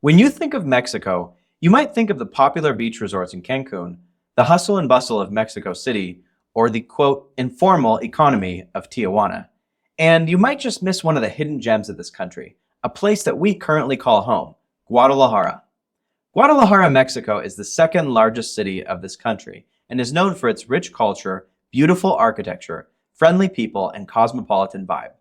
When you think of Mexico, you might think of the popular beach resorts in Cancun, the hustle and bustle of Mexico City, or the quote, informal economy of Tijuana. And you might just miss one of the hidden gems of this country, a place that we currently call home, Guadalajara. Guadalajara, Mexico is the second largest city of this country and is known for its rich culture, beautiful architecture, friendly people, and cosmopolitan vibe.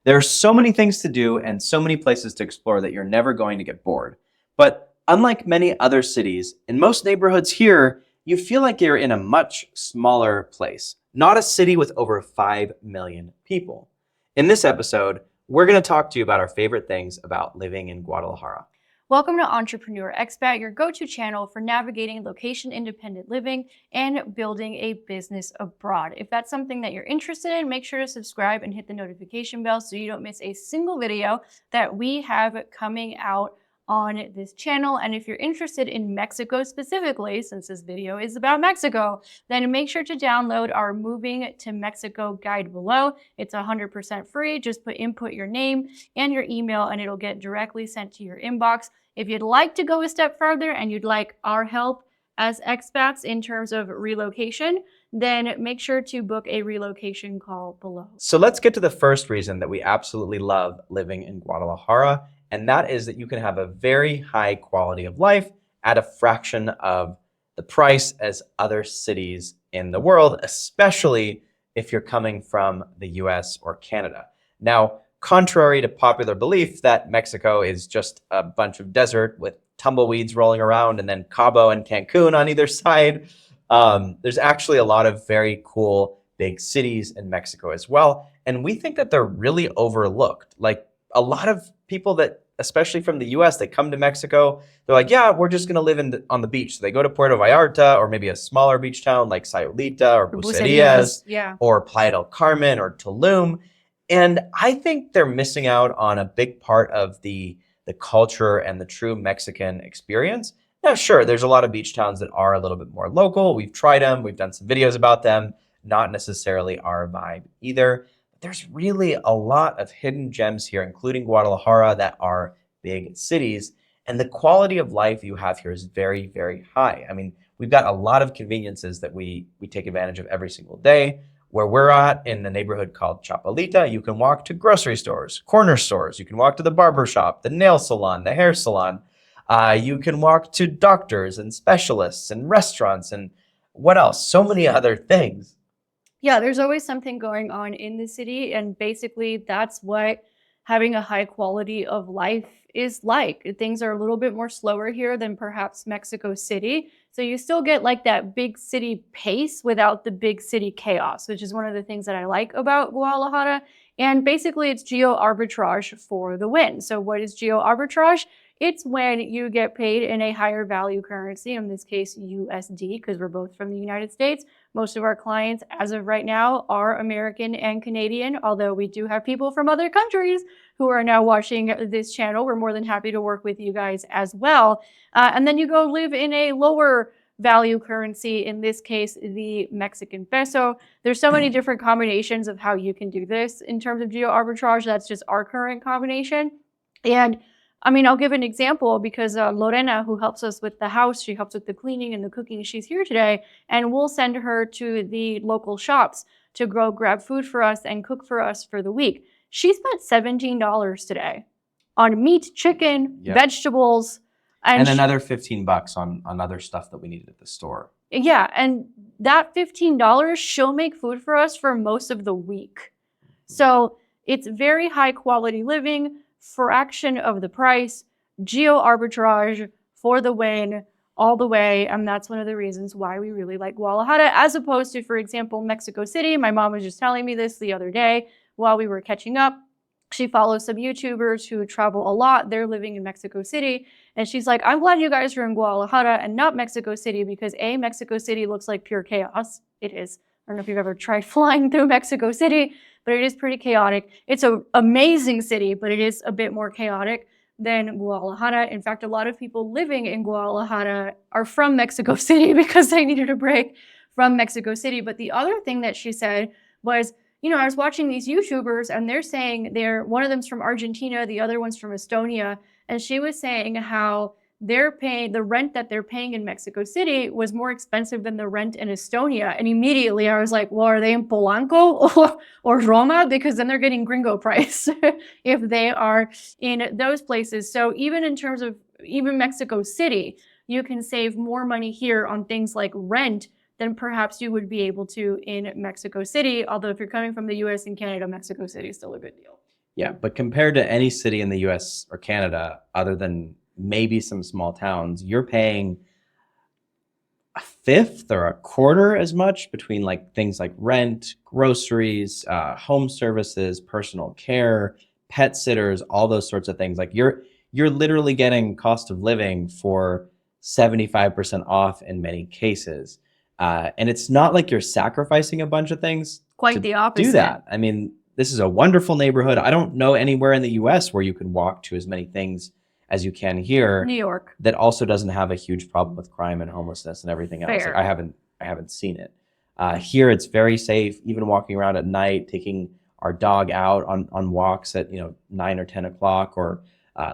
There are so many things to do and so many places to explore that you're never going to get bored. But unlike many other cities, in most neighborhoods here, you feel like you're in a much smaller place, not a city with over 5 million people. In this episode, we're going to talk to you about our favorite things about living in Guadalajara. Welcome to Entrepreneur Expat, your go-to channel for navigating location-independent living and building a business abroad. If that's something that you're interested in, make sure to subscribe and hit the notification bell so you don't miss a single video that we have coming out on this channel. And if you're interested in Mexico specifically, since this video is about Mexico, then make sure to download our Moving to Mexico guide below. It's 100% free. Just input your name and your email and it'll get directly sent to your inbox. If you'd like to go a step further and you'd like our help as expats in terms of relocation, then make sure to book a relocation call below. So let's get to the first reason that we absolutely love living in Guadalajara, and that is that you can have a very high quality of life at a fraction of the price as other cities in the world, especially if you're coming from the US or Canada. Now, contrary to popular belief that Mexico is just a bunch of desert with tumbleweeds rolling around and then Cabo and Cancun on either side, there's actually a lot of very cool big cities in Mexico as well. And we think that they're really overlooked. Like a lot of people that, especially from the US, they come to Mexico, they're like, yeah, we're just gonna live on the beach. So they go to Puerto Vallarta or maybe a smaller beach town like Sayulita or Bucerías, yeah, or Playa del Carmen or Tulum. And I think they're missing out on a big part of the culture and the true Mexican experience. Now, sure, there's a lot of beach towns that are a little bit more local. We've tried them. We've done some videos about them. Not necessarily our vibe either. But there's really a lot of hidden gems here, including Guadalajara, that are big cities. And the quality of life you have here is very, very high. I mean, we've got a lot of conveniences that we take advantage of every single day. Where we're at in the neighborhood called Chapalita, you can walk to grocery stores, corner stores. You can walk to the barber shop, the nail salon, the hair salon. You can walk to doctors and specialists and restaurants and what else? So many other things. Yeah, there's always something going on in the city. And basically that's what having a high quality of life is like. Things are a little bit more slower here than perhaps Mexico City. So you still get like that big city pace without the big city chaos, which is one of the things that I like about Guadalajara. And basically it's geo arbitrage for the win. So what is geo arbitrage? It's when you get paid in a higher value currency, in this case USD, because we're both from the United States. Most of our clients as of right now are American and Canadian, although we do have people from other countries who are now watching this channel. We're more than happy to work with you guys as well. And then you go live in a lower value currency, in this case, the Mexican peso. There's so many different combinations of how you can do this in terms of geo arbitrage. That's just our current combination. And I mean, I'll give an example because Lorena, who helps us with the house, she helps with the cleaning and the cooking. She's here today, and we'll send her to the local shops to go grab food for us and cook for us for the week. She spent $17 today on meat, chicken, vegetables. And another $15 on other stuff that we needed at the store. Yeah, and that $15, she'll make food for us for most of the week. So it's very high quality living, fraction of the price, geo arbitrage for the win all the way. And that's one of the reasons why we really like Guadalajara, as opposed to, for example, Mexico City. My mom was just telling me this the other day while we were catching up. She follows some YouTubers who travel a lot. They're living in Mexico City. And she's like, I'm glad you guys are in Guadalajara and not Mexico City because A, Mexico City looks like pure chaos. It is. I don't know if you've ever tried flying through Mexico City, but it is pretty chaotic. It's an amazing city, but it is a bit more chaotic than Guadalajara. In fact, a lot of people living in Guadalajara are from Mexico City because they needed a break from Mexico City. But the other thing that she said was, you know, I was watching these YouTubers and they're saying one of them's from Argentina, the other one's from Estonia, and she was saying how the rent that they're paying in Mexico City was more expensive than the rent in Estonia. And immediately I was like, well, are they in Polanco or Roma? Because then they're getting gringo price if they are in those places. So even in terms of even Mexico City, you can save more money here on things like rent than perhaps you would be able to in Mexico City. Although if you're coming from the US and Canada, Mexico City is still a good deal. Yeah, but compared to any city in the US or Canada, other than maybe some small towns, you're paying a fifth or a quarter as much between like things like rent, groceries, home services, personal care, pet sitters, all those sorts of things. Like you're literally getting cost of living for 75% off in many cases. And it's not like you're sacrificing a bunch of things Quite to the opposite. do that. I mean, this is a wonderful neighborhood. I don't know anywhere in the US where you can walk to as many things as you can here. New York. That also doesn't have a huge problem with crime and homelessness and everything else. Fair. Like I haven't seen it. Here it's very safe, even walking around at night, taking our dog out on walks at 9 or 10 o'clock, or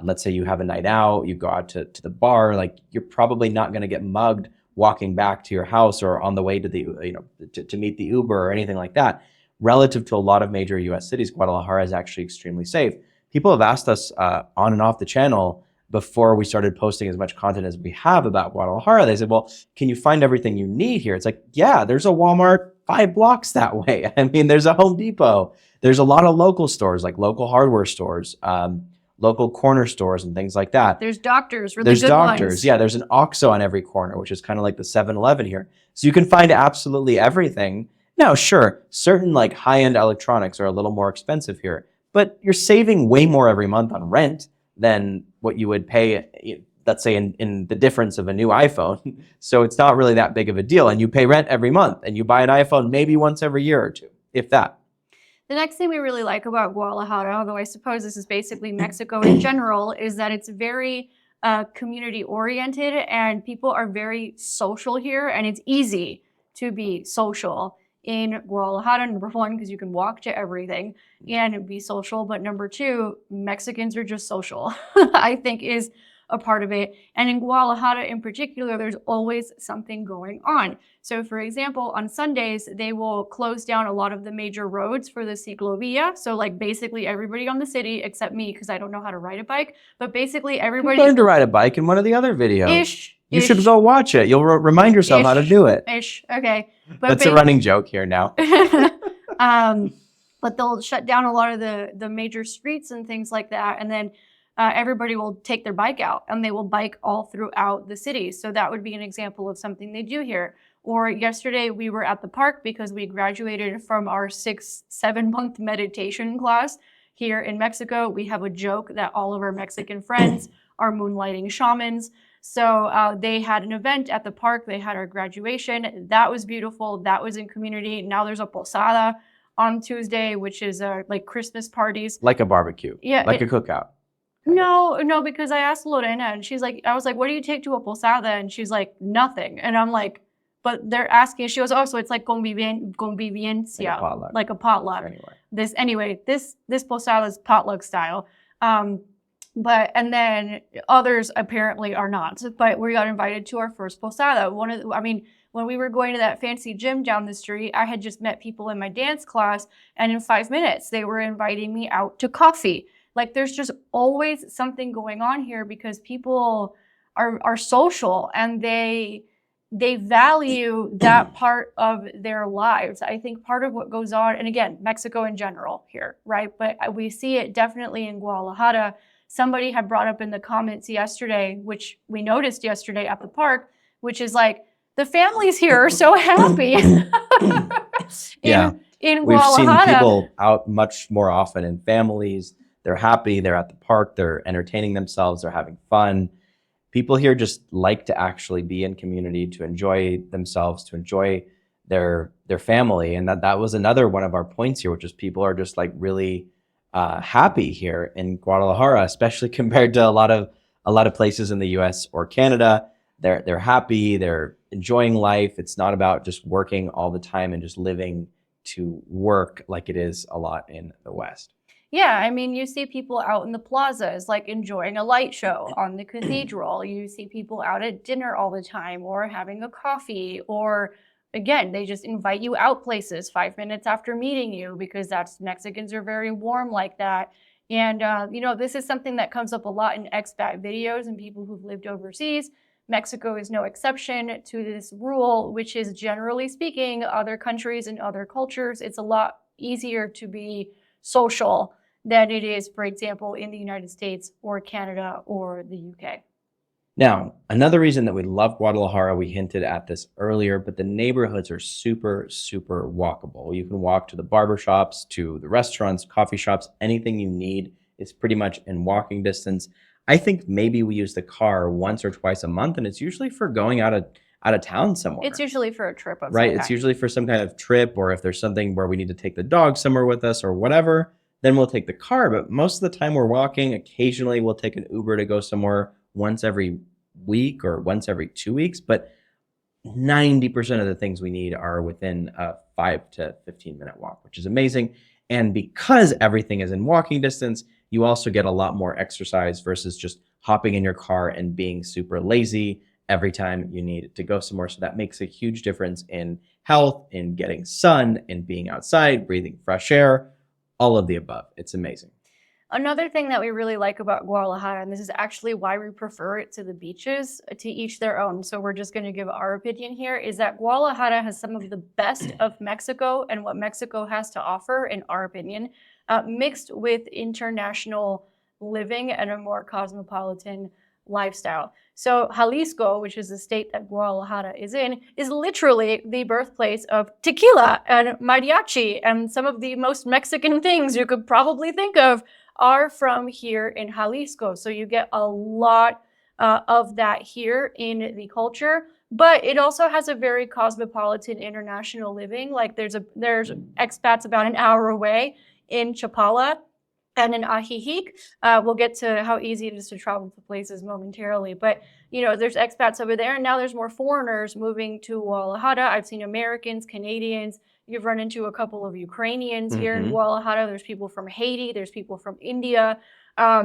let's say you have a night out, you go out to the bar, like you're probably not going to get mugged walking back to your house or on the way to the to meet the Uber or anything like that. Relative to a lot of major US cities, Guadalajara is actually extremely safe. People have asked us on and off the channel before we started posting as much content as we have about Guadalajara. They said, well, can you find everything you need here? It's like, yeah, there's a Walmart 5 blocks that way. I mean, there's a Home Depot. There's a lot of local stores, like local hardware stores, local corner stores and things like that. There's doctors, really There's good doctors. ones. Yeah, there's an OXXO on every corner, which is kind of like the 7-Eleven here. So you can find absolutely everything. Now, sure, certain like high-end electronics are a little more expensive here, but you're saving way more every month on rent than what you would pay, let's say, in the difference of a new iPhone. So it's not really that big of a deal. And you pay rent every month, and you buy an iPhone maybe once every year or two, if that. The next thing we really like about Guadalajara, although I suppose this is basically Mexico in general, is that it's very community oriented and people are very social here, and it's easy to be social in Guadalajara. Number one, because you can walk to everything and be social. But number two, Mexicans are just social, I think is a part of it. And in Guadalajara in particular, there's always something going on. So for example, on Sundays, they will close down a lot of the major roads for the ciclovia. So like basically everybody on the city, except me, because I don't know how to ride a bike, but basically everybody— You learned to ride a bike in one of the other videos. You Ish. should go watch it. You'll remind yourself how to do it. Okay. But That's a running joke here now. But they'll shut down a lot of the major streets and things like that. And then everybody will take their bike out and they will bike all throughout the city. So that would be an example of something they do here. Or yesterday we were at the park because we graduated from our 6-7 month meditation class here in Mexico. We have a joke that all of our Mexican friends are moonlighting shamans. So they had an event at the park. They had our graduation. That was beautiful. That was in community. Now there's a posada on Tuesday, which is like Christmas parties. Like a barbecue. Yeah. Like a cookout. No, because I asked Lorena and she's like, I was like, what do you take to a posada? And she's like, nothing. And I'm like, but they're asking, she goes, oh, so it's like convivencia, like a potluck. Anyway, this posada is potluck style. But, and then others apparently are not, but we got invited to our first posada. When we were going to that fancy gym down the street, I had just met people in my dance class, and in 5 minutes, they were inviting me out to coffee. Like, there's just always something going on here because people are social and they value that part of their lives. I think part of what goes on, and again, Mexico in general here, right? But we see it definitely in Guadalajara. Somebody had brought up in the comments yesterday, which we noticed yesterday at the park, which is like, the families here are so happy. Yeah. In We've seen Guadalajara. people out much more often in families. They're happy, they're at the park, they're entertaining themselves, they're having fun. People here just like to actually be in community, to enjoy themselves, to enjoy their family. And that was another one of our points here, which is people are just like really happy here in Guadalajara, especially compared to a lot of places in the US or Canada. They're happy, they're enjoying life. It's not about just working all the time and just living to work like it is a lot in the West. Yeah, I mean, you see people out in the plazas, like enjoying a light show on the cathedral. You see people out at dinner all the time or having a coffee, or again, they just invite you out places 5 minutes after meeting you because that's Mexicans are very warm like that. And, this is something that comes up a lot in expat videos and people who've lived overseas. Mexico is no exception to this rule, which is generally speaking, other countries and other cultures, it's a lot easier to be social than it is, for example, in the United States or Canada or the UK. Now, another reason that we love Guadalajara, we hinted at this earlier, but the neighborhoods are super, super walkable. You can walk to the barbershops, to the restaurants, coffee shops, anything you need is pretty much in walking distance. I think maybe we use the car once or twice a month, and it's usually for going out of town somewhere. It's usually for a trip of right. some It's kind. usually for some kind of trip, or if there's something where we need to take the dog somewhere with us or whatever, then we'll take the car. But most of the time we're walking. Occasionally we'll take an Uber to go somewhere once every week or once every 2 weeks. But 90% of the things we need are within a 5 to 15-minute walk, which is amazing. And because everything is in walking distance, you also get a lot more exercise versus just hopping in your car and being super lazy every time you need to go somewhere. So that makes a huge difference in health, in getting sun, in being outside, breathing fresh air, all of the above. It's amazing. Another thing that we really like about Guadalajara, and this is actually why we prefer it to the beaches, to each their own, so we're just going to give our opinion here, is that Guadalajara has some of the best of Mexico and what Mexico has to offer, in our opinion, mixed with international living and a more cosmopolitan lifestyle. So Jalisco, which is the state that Guadalajara is in, is literally the birthplace of tequila and mariachi, and some of the most Mexican things you could probably think of are from here in Jalisco. So you get a lot of that here in the culture, but it also has a very cosmopolitan international living. Like there's expats about an hour away in Chapala and in Ajijic. We'll get to how easy it is to travel to places momentarily, but there's expats over there, and now there's more foreigners moving to Guadalajara. I've seen Americans, Canadians. You've run into a couple of Ukrainians here in Guadalajara. There's people from Haiti. There's people from India.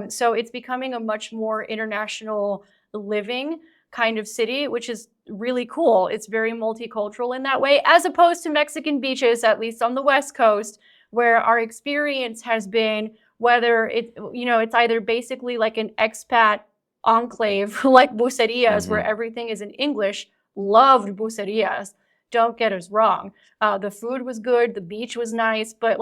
So it's becoming a much more international living kind of city, which is really cool. It's very multicultural in that way, as opposed to Mexican beaches, at least on the West Coast, where our experience has been whether it's either basically like an expat enclave like Bucerias, where everything is in English. Loved Bucerias. Don't get us wrong. The food was good. The beach was nice, but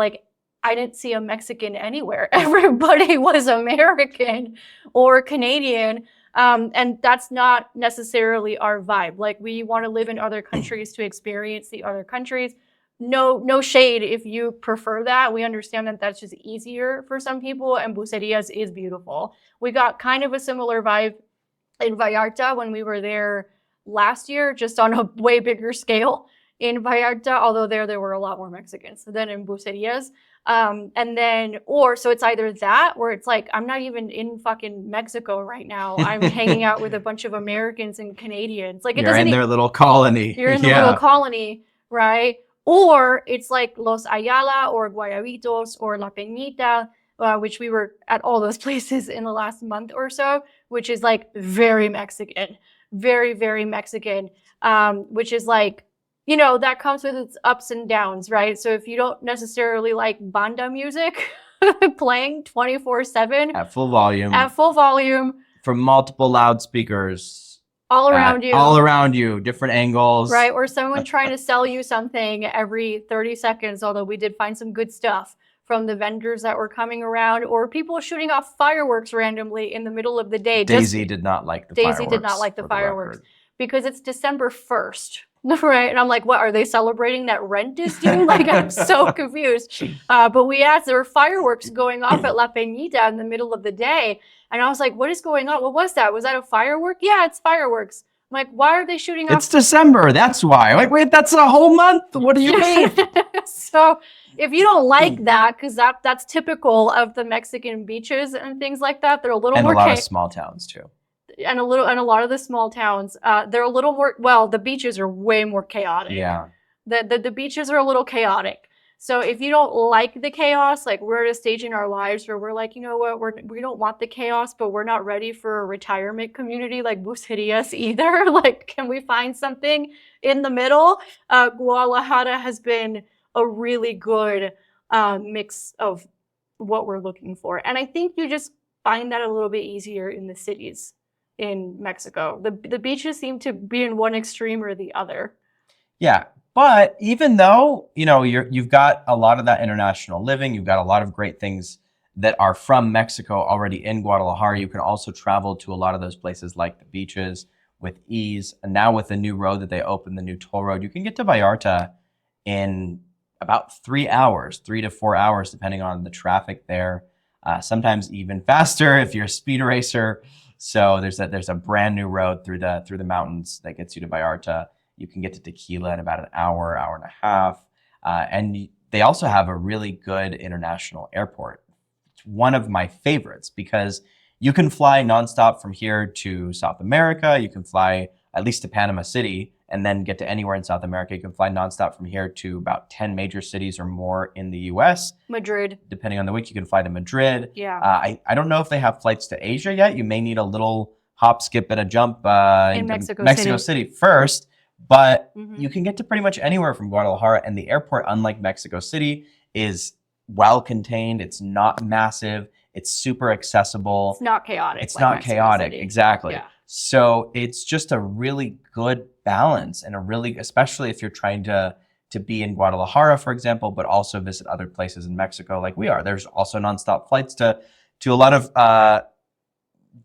I didn't see a Mexican anywhere. Everybody was American or Canadian. And that's not necessarily our vibe. Like, we want to live in other countries to experience the other countries. No shade if you prefer that. We understand that that's just easier for some people, and Bucerias is beautiful. We got kind of a similar vibe in Vallarta when we were there last year, just on a way bigger scale in Vallarta, although there were a lot more Mexicans than in Bucerias. So it's either that, or it's like, I'm not even in fucking Mexico right now. I'm hanging out with a bunch of Americans and Canadians. Like, You're in their little colony. You're in the little colony, right? Or it's like Los Ayala or Guayabitos or La Peñita, which we were at all those places in the last month or so, which is like very Mexican, very, very Mexican, which is like, that comes with its ups and downs, right? So if you don't necessarily like banda music playing 24/7 at full volume from multiple loudspeakers all around you, different angles, right? Or someone trying to sell you something every 30 seconds, although we did find some good stuff from the vendors that were coming around, or people shooting off fireworks randomly in the middle of the day. Daisy did not like the fireworks because it's December 1st. Right. And I'm like, what, are they celebrating that rent is due? Like, I'm so confused. But we asked, there were fireworks going off at La Peñita in the middle of the day. And I was like, what is going on? What was that? Was that a firework? Yeah, it's fireworks. I'm like, why are they shooting off? It's December. That's why. Like, wait, that's a whole month. What do you mean? So if you don't like that, because that's typical of the Mexican beaches and things like that, they're a little more... And a lot of small towns, too. And a lot of the small towns, they're a little more, well, the beaches are way more chaotic. Yeah. The beaches are a little chaotic. So if you don't like the chaos, like we're at a stage in our lives where we're like, you know what, we don't want the chaos, but we're not ready for a retirement community like Bucerías either. Like, can we find something in the middle? Guadalajara has been a really good mix of what we're looking for. And I think you just find that a little bit easier in the cities in Mexico. The beaches seem to be in one extreme or the other. Yeah, but even though, you've got a lot of that international living, you've got a lot of great things that are from Mexico already in Guadalajara, you can also travel to a lot of those places like the beaches with ease. And now with the new road that they opened, the new toll road, you can get to Vallarta in about 3 hours, 3 to 4 hours, depending on the traffic there. Sometimes even faster if you're a speed racer. So there's a brand new road through the mountains that gets you to Vallarta. You can get to Tequila in about an hour, hour and a half. And they also have a really good international airport. It's one of my favorites because you can fly nonstop from here to South America. You can fly at least to Panama City and then get to anywhere in South America. You can fly nonstop from here to about 10 major cities or more in the US. Madrid. Depending on the week, you can fly to Madrid. Yeah. I don't know if they have flights to Asia yet. You may need a little hop, skip, and a jump in Mexico City. City first. But you can get to pretty much anywhere from Guadalajara. And the airport, unlike Mexico City, is well contained. It's not massive. It's super accessible. It's not chaotic. It's not chaotic. City. Exactly. Yeah. So it's just a really good balance, and especially if you're trying to be in Guadalajara, for example, but also visit other places in Mexico like we are. There's also nonstop flights to a lot of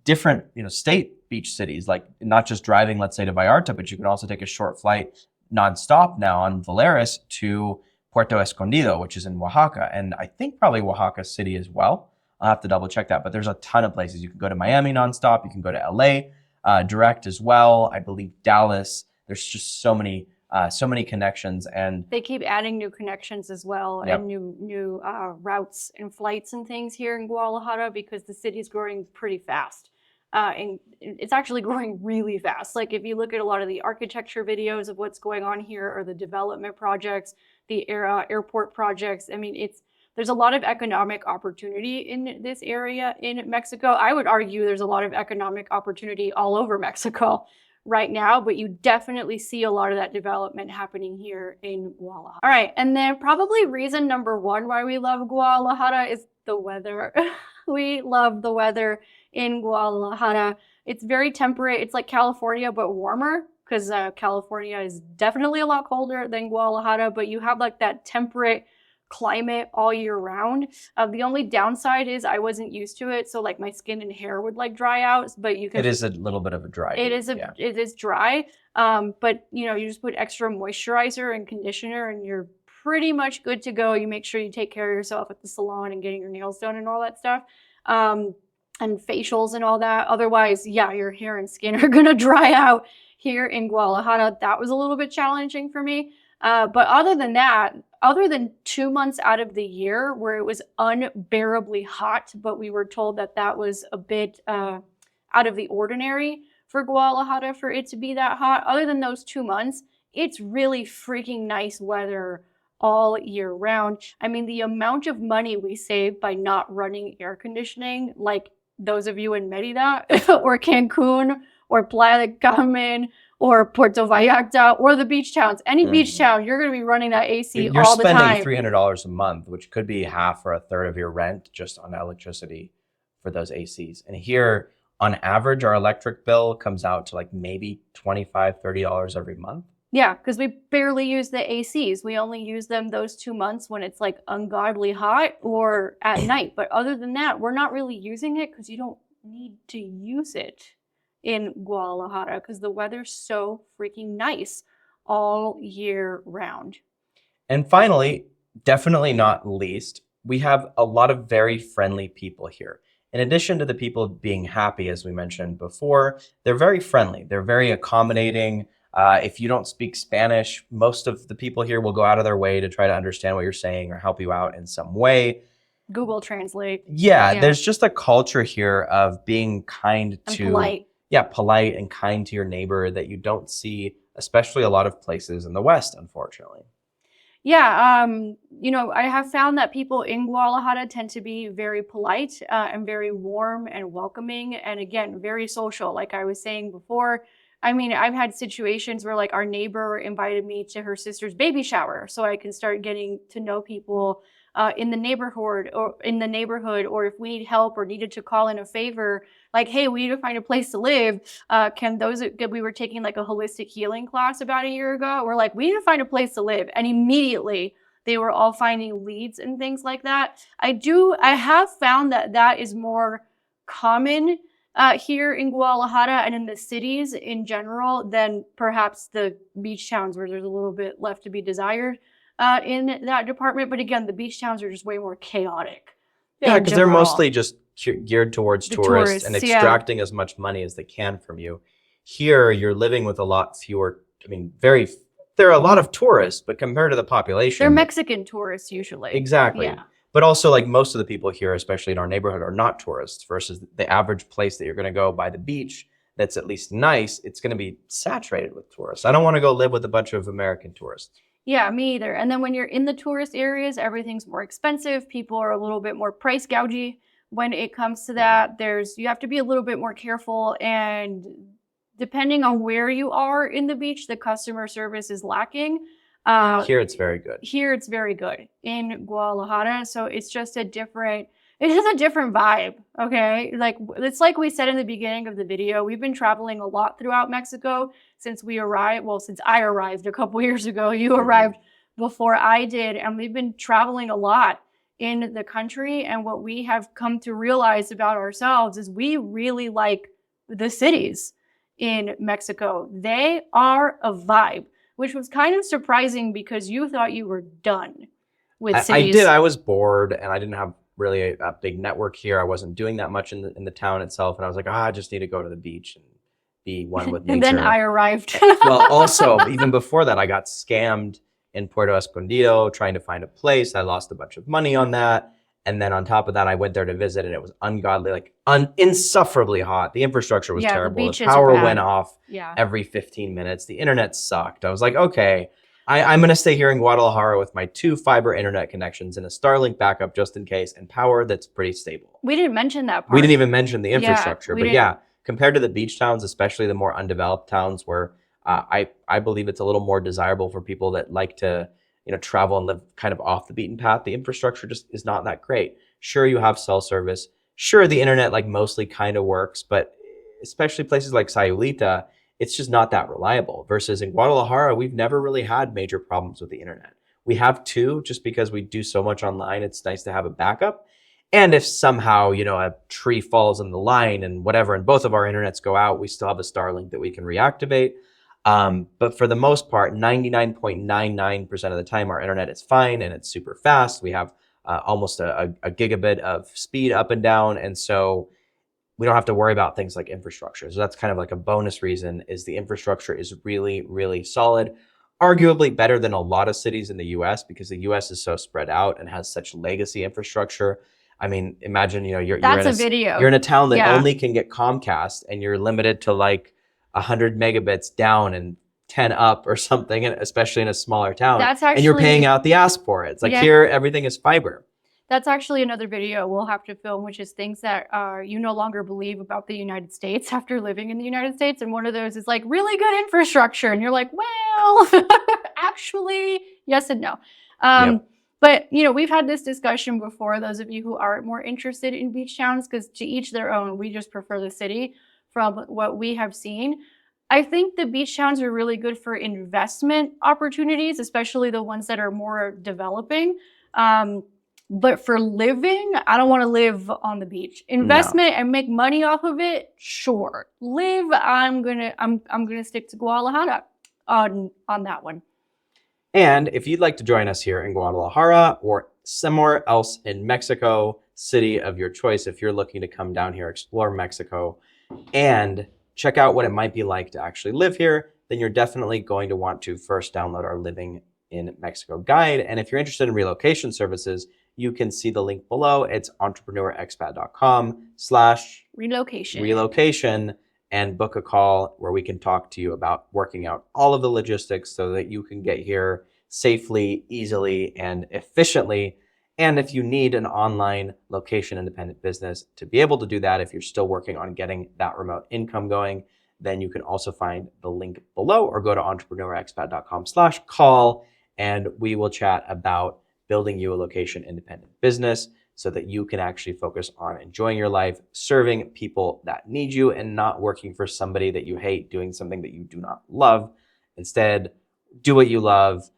different, state beach cities, like not just driving, let's say, to Vallarta, but you can also take a short flight nonstop now on Volaris to Puerto Escondido, which is in Oaxaca. And I think probably Oaxaca City as well. I'll have to double check that, but there's a ton of places. You can go to Miami nonstop. You can go to LA direct as well. I believe Dallas. There's just so many connections, and they keep adding new connections as well. Yep. And new routes and flights and things here in Guadalajara because the city's growing pretty fast. And it's actually growing really fast. Like if you look at a lot of the architecture videos of what's going on here or the development projects, the airport projects, I mean, there's a lot of economic opportunity in this area in Mexico. I would argue there's a lot of economic opportunity all over Mexico right now, but you definitely see a lot of that development happening here in Guadalajara. All right, and then probably reason number one why we love Guadalajara is the weather. We love the weather in Guadalajara. It's very temperate. It's like California, but warmer, because California is definitely a lot colder than Guadalajara, but you have like that temperate climate all year round. The only downside is I wasn't used to it, so like my skin and hair would like dry out, but you can. It is a little bit of a dry. It is dry, but you just put extra moisturizer and conditioner and you're pretty much good to go. You make sure you take care of yourself at the salon and getting your nails done and all that stuff. And facials and all that. Otherwise, yeah, your hair and skin are gonna dry out here in Guadalajara. That was a little bit challenging for me. But other than that, other than 2 months out of the year where it was unbearably hot, but we were told that was a bit out of the ordinary for Guadalajara for it to be that hot. Other than those 2 months, it's really freaking nice weather all year round. I mean, the amount of money we save by not running air conditioning, like those of you in Mérida or Cancun or Playa del Carmen or Puerto Vallarta or the beach towns, any beach town, you're going to be running that AC all the time. You're spending $300 a month, which could be half or a third of your rent just on electricity for those ACs. And here, on average, our electric bill comes out to like maybe $25, $30 every month. Yeah, because we barely use the ACs. We only use them those 2 months when it's like ungodly hot or at night. But other than that, we're not really using it because you don't need to use it in Guadalajara because the weather's so freaking nice all year round. And finally, definitely not least, we have a lot of very friendly people here. In addition to the people being happy, as we mentioned before, they're very friendly. They're very accommodating. If you don't speak Spanish, most of the people here will go out of their way to try to understand what you're saying or help you out in some way. Google Translate. Yeah, there's just a culture here of being kind and to... polite. Yeah, polite and kind to your neighbor that you don't see, especially a lot of places in the West, unfortunately. Yeah, I have found that people in Guadalajara tend to be very polite and very warm and welcoming, and again, very social. Like I was saying before, I mean, I've had situations where like our neighbor invited me to her sister's baby shower, so I can start getting to know people in the neighborhood, or if we need help or needed to call in a favor, like, hey, we need to find a place to live. We were taking like a holistic healing class about a year ago. We're like, we need to find a place to live. And immediately they were all finding leads and things like that. I have found that is more common here in Guadalajara and in the cities in general than perhaps the beach towns where there's a little bit left to be desired in that department. But again, the beach towns are just way more chaotic. Yeah, in because they're general. mostly just geared towards The tourists and tourists, yeah. extracting as much money as they can from you. Here, you're living with a lot fewer. I mean, there are a lot of tourists, but compared to the population, They're Mexican tourists usually. exactly. Yeah. But also, like most of the people here, especially in our neighborhood, are not tourists. Versus the average place that you're going to go by the beach, that's at least nice, it's going to be saturated with tourists. I don't want to go live with a bunch of American tourists. Yeah, me either. And then when you're in the tourist areas, everything's more expensive. People are a little bit more price gougy when it comes to that. You have to be a little bit more careful, and depending on where you are in the beach, the customer service is lacking. Here, it's very good. Here, it's very good in Guadalajara. So it's just a different vibe. Okay. Like, it's like we said in the beginning of the video, we've been traveling a lot throughout Mexico since we arrived. Well, since I arrived a couple years ago, you arrived before I did. And we've been traveling a lot in the country. And what we have come to realize about ourselves is we really like the cities in Mexico. They are a vibe, which was kind of surprising because you thought you were done with cities. I did. I was bored and I didn't have really a big network here. I wasn't doing that much in the town itself. And I was like, I just need to go to the beach and be one with nature. And then I arrived. Well, also, even before that, I got scammed in Puerto Escondido trying to find a place. I lost a bunch of money on that. And then on top of that, I went there to visit and it was ungodly, like insufferably hot. The infrastructure was terrible. The power went off every 15 minutes. The internet sucked. I was like, okay, I'm going to stay here in Guadalajara with my 2 fiber internet connections and a Starlink backup just in case, and power that's pretty stable. We didn't mention that part. We didn't even mention the infrastructure. Yeah, but yeah, compared to the beach towns, especially the more undeveloped towns where I believe it's a little more desirable for people that like to travel and live kind of off the beaten path, the infrastructure just is not that great. Sure, you have cell service. Sure, the internet like mostly kind of works, but especially places like Sayulita, it's just not that reliable. Versus in Guadalajara, we've never really had major problems with the internet. We have 2 just because we do so much online. It's nice to have a backup. And if somehow, a tree falls in the line and whatever, and both of our internets go out, we still have a Starlink that we can reactivate. But for the most part, 99.99% of the time, our internet is fine and it's super fast. We have almost a gigabit of speed up and down. And so we don't have to worry about things like infrastructure. So that's kind of like a bonus reason is the infrastructure is really, really solid. Arguably better than a lot of cities in the US because the US is so spread out and has such legacy infrastructure. I mean, imagine, you're in a town that only can get Comcast and you're limited to like 100 megabits down and 10 up or something, and especially in a smaller town. And you're paying out the ass for it. It's like here, everything is fiber. That's actually another video we'll have to film, which is things that you no longer believe about the United States after living in the United States. And one of those is like really good infrastructure. And you're like, well, actually, yes and no. But, we've had this discussion before, those of you who are more interested in beach towns, because to each their own, we just prefer the city from what we have seen. I think the beach towns are really good for investment opportunities, especially the ones that are more developing. But for living, I don't want to live on the beach. Investment and make money off of it, sure. Live, I'm gonna stick to Guadalajara on that one. And if you'd like to join us here in Guadalajara or somewhere else in Mexico, city of your choice, if you're looking to come down here, explore Mexico, and check out what it might be like to actually live here, then you're definitely going to want to first download our Living in Mexico guide. And if you're interested in relocation services, you can see the link below. It's entrepreneurexpat.com/relocation and book a call where we can talk to you about working out all of the logistics so that you can get here safely, easily, and efficiently. And if you need an online location independent business to be able to do that, if you're still working on getting that remote income going, then you can also find the link below or go to entrepreneurexpat.com/call, and we will chat about building you a location independent business so that you can actually focus on enjoying your life, serving people that need you, and not working for somebody that you hate, doing something that you do not love. Instead, do what you love,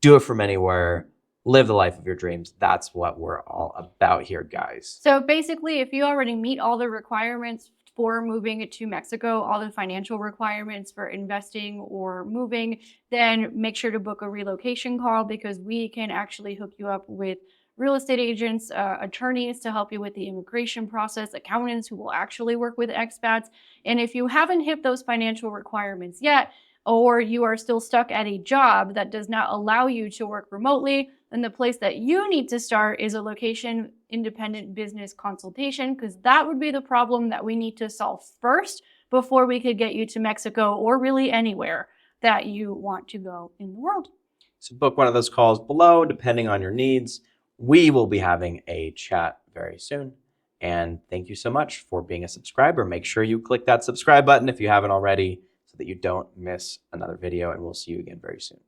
do it from anywhere, live the life of your dreams. That's what we're all about here, guys. So basically, if you already meet all the requirements for moving to Mexico, all the financial requirements for investing or moving, then make sure to book a relocation call, because we can actually hook you up with real estate agents, attorneys to help you with the immigration process, accountants who will actually work with expats. And if you haven't hit those financial requirements yet, or you are still stuck at a job that does not allow you to work remotely, then the place that you need to start is a location independent business consultation, because that would be the problem that we need to solve first before we could get you to Mexico or really anywhere that you want to go in the world. So book one of those calls below, depending on your needs. We will be having a chat very soon. And thank you so much for being a subscriber. Make sure you click that subscribe button if you haven't already, so that you don't miss another video, and we'll see you again very soon.